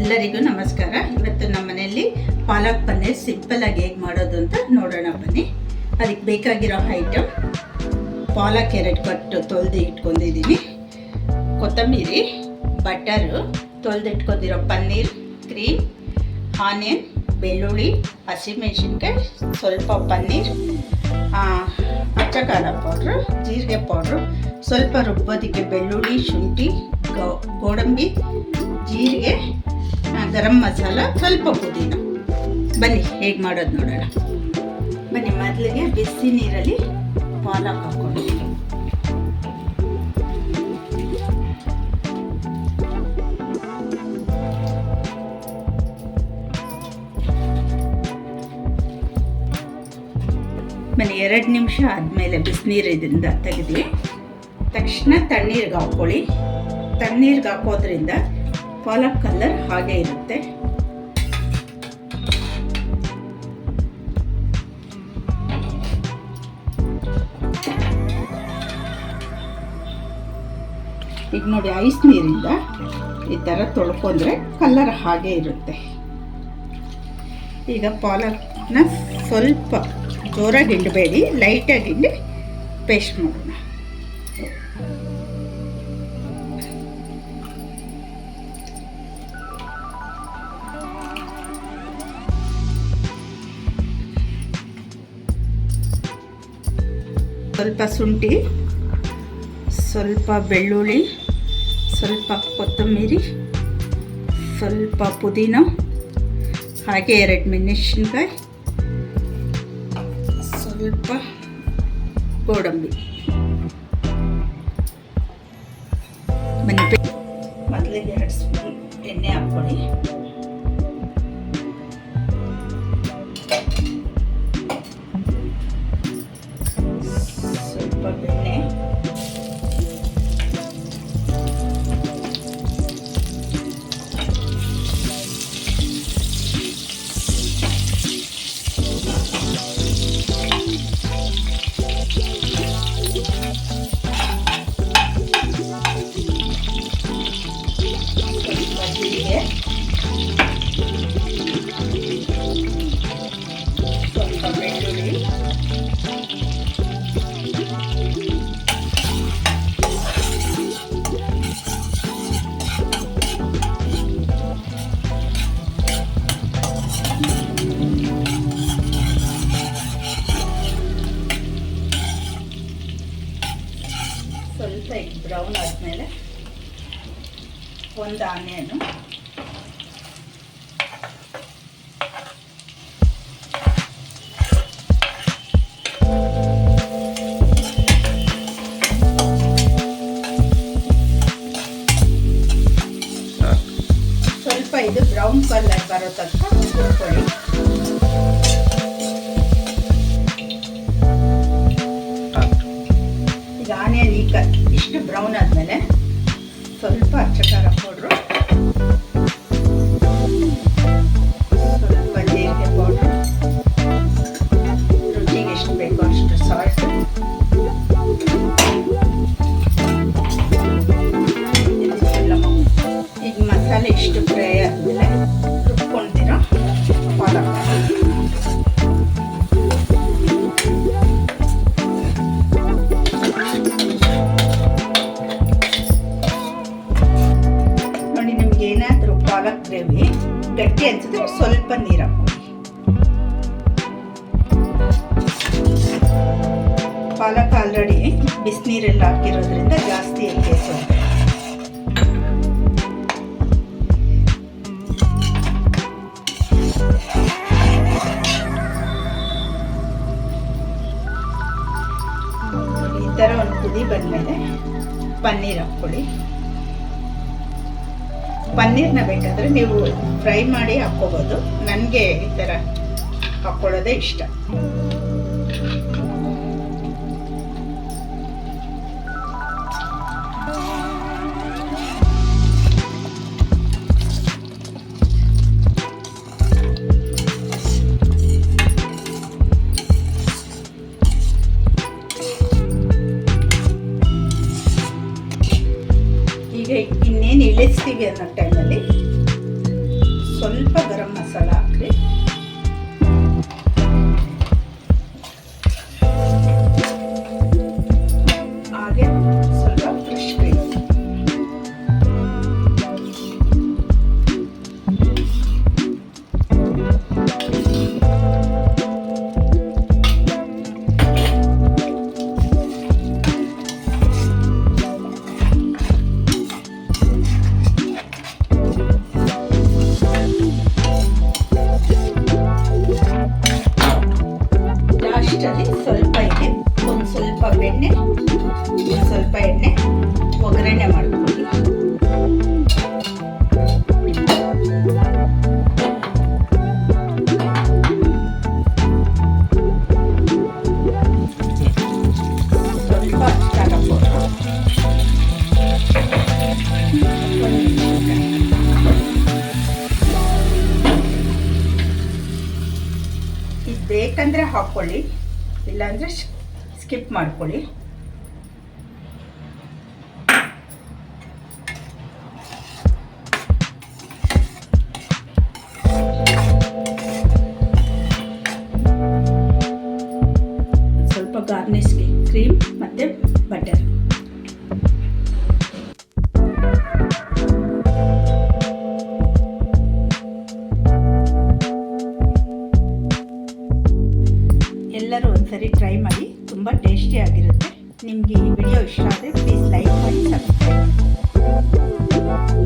ಎಲ್ಲರಿಗೂ ನಮಸ್ಕಾರ. ಇವತ್ತು ನಮ್ಮ ಮನೆಯಲ್ಲಿ ಪಾಲಕ್ ಪನ್ನೀರ್ ಸಿಂಪಲ್ ಆಗಿ ಹೇಗೆ ಮಾಡೋದು ಅಂತ ನೋಡೋಣ ಬನ್ನಿ. ಅದಕ್ಕೆ ಬೇಕಾಗಿರೋ ಐಟಮ್ ಪಾಲಕ್ 2 ಕಟ್ಟು ತೊಳೆದು ಇಟ್ಕೊಂಡಿದ್ದೀನಿ, ಕೊತ್ತಂಬರಿ, ಬಟರು, ತೊಳೆದಿಟ್ಕೊಂಡಿರೋ ಪನ್ನೀರ್, ಕ್ರೀಮ್, ಆನಿಯನ್, ಬೆಳ್ಳುಳ್ಳಿ, ಹಸಿಮೆಣಸಿನ್ಕಾಯಿ, ಸ್ವಲ್ಪ ಪನ್ನೀರ್, ಅಚ್ಚ ಖಾರ ಪೌಡ್ರು, ಜೀರಿಗೆ ಪೌಡ್ರು, ಸ್ವಲ್ಪ ರುಬ್ಬೋದಕ್ಕೆ ಬೆಳ್ಳುಳ್ಳಿ, ಶುಂಠಿ, ಗೋಡಂಬಿ, ಜೀರಿಗೆ, ಗರಂ ಮಸಾಲ, ಸ್ವಲ್ಪ ಪುದೀನ. ಬನ್ನಿ ಹೇಗೆ ಮಾಡೋದು ನೋಡೋಣ. ಬನ್ನಿ, ಮೊದಲಿಗೆ ಬಿಸಿ ನೀರಲ್ಲಿ ಪಾಲಕ್ ಹಾಕ್ಕೊಂಡು ಬನ್ನಿ. 2 ನಿಮಿಷ ಆದಮೇಲೆ ಬಿಸಿನೀರಿಂದ ತೆಗೆದು ತಕ್ಷಣ ತಣ್ಣೀರಿಗೆ ಹಾಕ್ಕೊಳ್ಳಿ. ತಣ್ಣೀರಿಗೆ ಹಾಕೋದ್ರಿಂದ ಪಾಲಕ್ ಕಲರ್ ಹಾಗೆ ಇರುತ್ತೆ. ಈಗ ನೋಡಿ, ಐಸ್ ನೀರಿಂದ ಈ ಥರ ತೊಳ್ಕೊಂಡ್ರೆ ಕಲರ್ ಹಾಗೆ ಇರುತ್ತೆ. ಈಗ ಪಾಲಕ್ನ ಸ್ವಲ್ಪ ಜೋರಾಗಿ ಹಿಂಡಬೇಡಿ, ಲೈಟಾಗಿ ಹಿಂಡಿ ಪೇಸ್ಟ್ ಮಾಡೋಣ. ಸ್ವಲ್ಪ ಶುಂಠಿ, ಸ್ವಲ್ಪ ಬೆಳ್ಳುಳ್ಳಿ, ಸ್ವಲ್ಪ ಕೊತ್ತಂಬರಿ, ಸ್ವಲ್ಪ ಪುದೀನ, ಹಾಗೆ 2 ಮೆಣಸಿನ್ಕಾಯಿ, ಸ್ವಲ್ಪ ಗೋಡಂಬಿ. ಮೊದಲಿಗೆ 2 ಸ್ಪೂನ್ ಎಣ್ಣೆ ಹಾಕ್ಕೊಳ್ಳಿ. ಸ್ವಲ್ಪ ಬೆಣ್ಣೆ, ಸ್ವಲ್ಪ ಬೆಳ್ಳುಳ್ಳಿ, ಸ್ವಲ್ಪ ಬ್ರೌನ್ ಆದಮೇಲೆ 1 ಆನಿಯನು, ಸ್ವಲ್ಪ ಇದು ಬ್ರೌನ್ ಕಲರ್ ಬರೋ ತನಕ ಹುರ್ಕೊಳ್ಳಿ. ಈಗ ಆನಿಯನ್ ಇಷ್ಟು ಬ್ರೌನ್ ಆದಮೇಲೆ ಸ್ವಲ್ಪ ಅಚ್ಚ ಖಾರ ಪೌಡ್ರು, ಸ್ವಲ್ಪ ಜೀರಿಗೆ ಪೌಡ್ರು, ರುಚಿಗೆ ಎಷ್ಟು ಬೇಕೋ ಅಷ್ಟು ಸಾಲ್ಟ್, ಈಗ ಮಸಾಲೆ ಇಷ್ಟು ಫ್ರೈ ಆದಮೇಲೆ ರುಬ್ಕೊಂಡಿರೋ ಪಾಲಕ್ ನೋಡಿ. ನಿಮ್ಗೆ ಏನಾದರೂ ಪಾಲಕ್ ಗ್ರೇವಿ ಗಟ್ಟಿ ಅನ್ಸಿದ್ರೆ ಸ್ವಲ್ಪ ನೀರು ಹಾಕೊಳ್ಳಿ. ಪಾಲಕ್ ಆಲ್ರೆಡಿ ಬಿಸಿನೀರೆಲ್ಲ ಹಾಕಿರೋದ್ರಿಂದ ಜಾಸ್ತಿ ಬೇಯಿಸೋದು. ಈ ಥರ ಒಂದು ಕುದಿ ಬಂದಮೇಲೆ ಪನ್ನೀರ್ ಹಾಕ್ಕೊಳ್ಳಿ. ಪನ್ನೀರ್ನ ಬೇಕಾದರೆ ನೀವು ಫ್ರೈ ಮಾಡಿ ಹಾಕ್ಕೋಬೋದು. ನನಗೆ ಈ ಥರ ಹಾಕ್ಕೊಳ್ಳೋದೇ ಇಷ್ಟ. ಈಗ ಇನ್ನೇನು ಇಳಿಸ್ತೀವಿ ಅನ್ನೋ ಟೈಮಲ್ಲಿ ಎಣ್ಣೆ, ಸ್ವಲ್ಪ ಎಣ್ಣೆ ಒಗ್ಗರಣೆ ಮಾಡ್ಕೊಳ್ಳಿ. ಸ್ವಲ್ಪ ಖಾರ ಪೌಡರ್, ಇದು ಬೇಕಂದರೆ ಹಾಕ್ಕೊಳ್ಳಿ, ಇಲ್ಲಾಂದರೆ ಸ್ಕಿಪ್ ಮಾಡ್ಕೊಳ್ಳಿ. ಸ್ವಲ್ಪ ಗಾರ್ನಿಷ್ಗೆ ಕ್ರೀಮ್ ಮತ್ತು ಬಟರ್. ಎಲ್ಲರೂ ಒಂದ್ಸರಿ ಟ್ರೈ ಮಾಡಿ, ತುಂಬ ಟೇಸ್ಟಿಯಾಗಿರುತ್ತೆ. ನಿಮಗೆ ಈ ವಿಡಿಯೋ ಇಷ್ಟ ಆದರೆ ಪ್ಲೀಸ್ ಲೈಕ್ ಮಾಡಿ, ಸಬ್ಸ್ಕ್ರೈಬ್ ಮಾಡಿ.